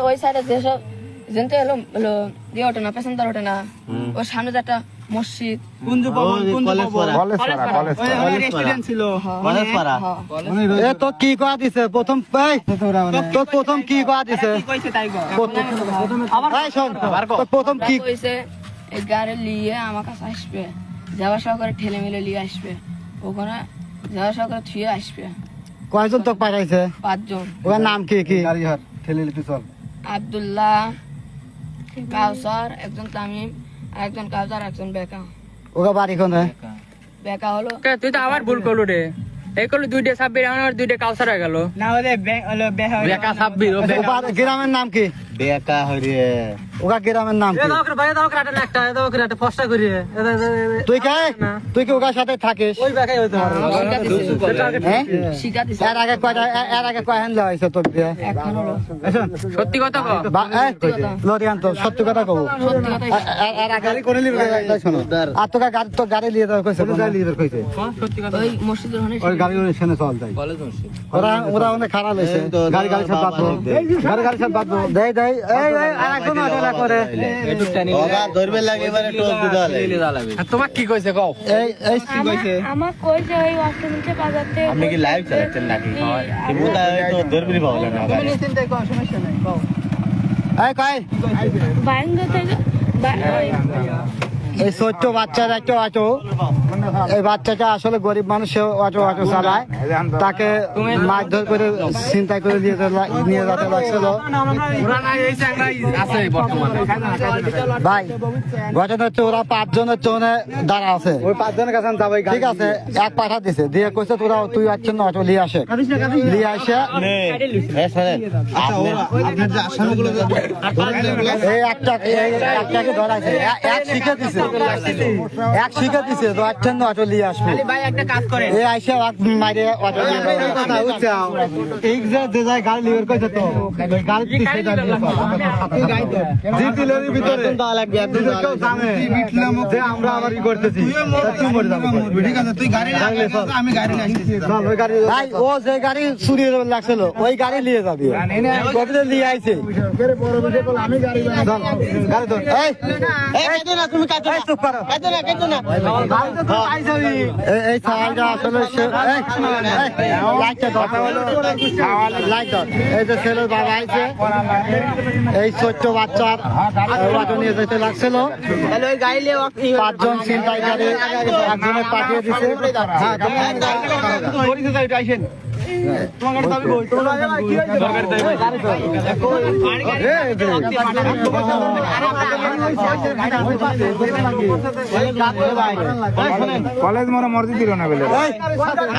ওই সাইডে যেসব যেতে হলো দিয়ে ওঠে না প্যাসেঞ্জার ওঠে না ওর সামনে যে একটা মসজিদ তো কি করা দিছে প্রথম প্রথম কি করা দিছে প্রথম কি কইছে এই গাড়ি নিয়ে আমার কাছে আসবে যাওয়া সহকারে ঠেলে মিলে নিয়ে আসবে ওখানে যাওয়া সহকারে থুয়ে আসবে। কয়জন তোকে পাঠাইছে? 5 জন। ওর নাম কি কি? ঠেলে নিতে চল। আব্দুল্লাহ, কাউসার, একজন তামিম, আরেকজন কাউসার, একজন বেকা। ওগা বাড়ি কোনে? বেকা হলো তুই তো আবার ভুল করলু রে। এই করলু 2টা সাব্বির আর 2টা কাউসার হয়ে গেল। না হলে বেকা সাব্বির ও বেকা। গ্রামের নাম কি? বেকা হরিয়ে ওগা গ্রামের নাম কি? ভাই দাও কাটা একটা দাও কাটা ফস্টা করি। তুই কি ওগার সাথে থাকিস? ওই বেকাই হইতে পারে। হ্যাঁ? শিখা দিছে। এর আগে কয় হ্যান্ড লাগাইছে তোর দিয়ে? এখন হলো সত্যি কথা কও। লরিয়ান তো সত্যি কথা কব। সত্যি কথাই। এর আগে কোনে লিবে শোনো। আর তোকে গাড়ি তো গাড়ি লিয়ে দাও কইছে। কোনে লিয়ে দাও কইছে? সত্যি কথা। ওই মসজিদের ওখানে ওই গাড়ি ওখানে সেনে চল যাই। কলেজ মসজিদ ওরা অনেক খারাপ হয়েছে। গাড়ি সব বাঁধবো। গাড়ি সব বাঁধবো। দেই এই আরেকজন আটলা করে। ওগা ধরবে লাগে এবারে টোল দিতে হবে তোমাক কি কইছে কও? এই কি কইছে? আমার কইছে ওই অষ্টমীতে বাজাতে আপনি কি লাইভ চালাচ্ছেন নাকি কি মুদা তো ধরবি পাবো না তুমি চিন্তা কর সমস্যা নাই কও। এই কই বাইঙ্গা থেকে এই ছোট্ট বাচ্চার একটা অটো, এই বাচ্চাটা আসলে গরিব মানুষ, সে অটো চালায়, তাকে মারধর করে চিন্তা করে নিয়ে যেতে লাগছিল। ভাই ঘটনা হচ্ছে ওরা 5 জনের জন্য দাঁড়া আছে, ওই 5 জনের কাছে যাবে, ঠিক আছে, এক পাঠা দিছে দিয়ে কইছে তোরা তুই আসছেন না অটো নিয়ে আসে, নিয়ে আসে এই একটাকে ধরাইছে, এক শিখে দিছে, এক শিখে দিছে তো আসছেন না অটো নিয়ে আসবে। ভাই একটা কাজ করে এই আইসা মাইরে অটো নিয়ে এই যে যায় গাড়ি লিভার কইছে তো গাড়ি পিছে দাঁড়িয়ে জিটিলের ভিতরে দা লাগবে আপনি কেউ জানে যে আমরা আবার কি করতেছি তুই মরে যাবে, ঠিক আছে তুই গাড়ি আমি গাড়ি আসতেছি চল ওই গাড়ি ভাই ও যে গাড়ি চুরি লাগছিল ওই গাড়ি নিয়ে যাবি কবিতে নিয়ে আইছে বড় বসে বল আমি গাড়ি চল গাড়ি ধর এই কাইতো না তুমি কাইতো না চুপ করো কাইতো না গাড়ি তো তুই আইছবি এই সাইডা আসলে লাইটটা ধর লাইট ধর এই যে ছেলের বাবা আইছে এই ছোট্ট বাচ্চার অটো নিয়ে যেতে লাগছিল, তাহলে ওই গাড়ি নিয়ে 5 জন ছিনতাইকারী একজনে পাঠিয়ে দিছে। তোমার দাবি কই তোমরা কি হইছে সরকারি দাবি কলেজ মোরা মর্জি দিল না বলে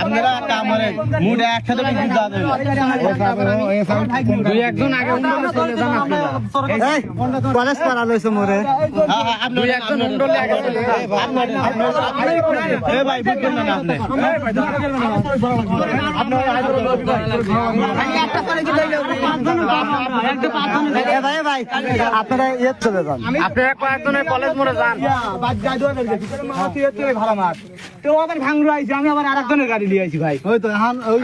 আপনারা কাম করেন মুড একসাথে কিছু যাবে দুই একজন আগে উন্ডলে চলে যান আপনারা। এই কলেজ পারা লইছে মোরে দুই একজন উন্ডলে আগে চলে যান। এ ভাই বুঝছেন না আপনি ভাই আপনারা ইয়ে চলে যান, আপনারা কয়েকজনের কলেজ মোড়ে যান। ভাড়া মার তো আবার ভাঙরু আইছে, আমি আবার আরেকজনের গাড়ি নিয়ে আইছি ভাই। ওই তো এখন ওই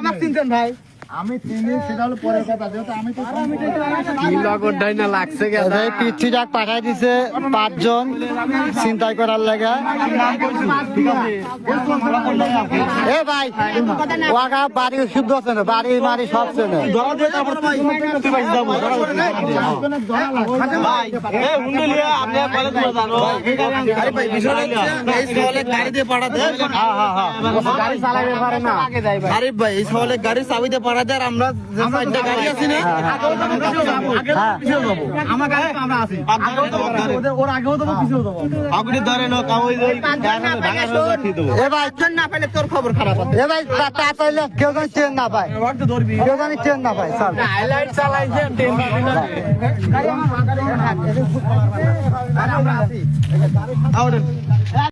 আমার চিনতেন ভাই আমি চিনি, সেটা হলো পরের কথা, যেহেতু আমি তো কি লগডাই না লাগছে গেল। এই পিচ্ছি ডাক পাঠাই দিছে 5 জন চিন্তাই করার লাগা। এ ভাই ওয়াগা বাড়ি শুদ্ধ আছে না, বাড়ি মারি সব চেনে গাড়ি চালাইতে পারে না আরিফ ভাই এই সওয়ালে গাড়ি চাবিতে পাঠাতে আর আমরা যে সাইডে গাড়ি আছে না আমার গাড়ি তো আমরা আছি, ওর আগেও তো পিছেও দেবো। আপনি ধরে নো কাম ওই ঢাকা দেবো। এ ভাই না পেলে তোর খবর খারাপ আছে। এ ভাই তাড়াতাড়ি কেউ জানি ট্রেন না পায়, কেউ জানি ট্রেন না পায় চল হাইলাইট চালাইছে ট্রেন গাড়ি আমার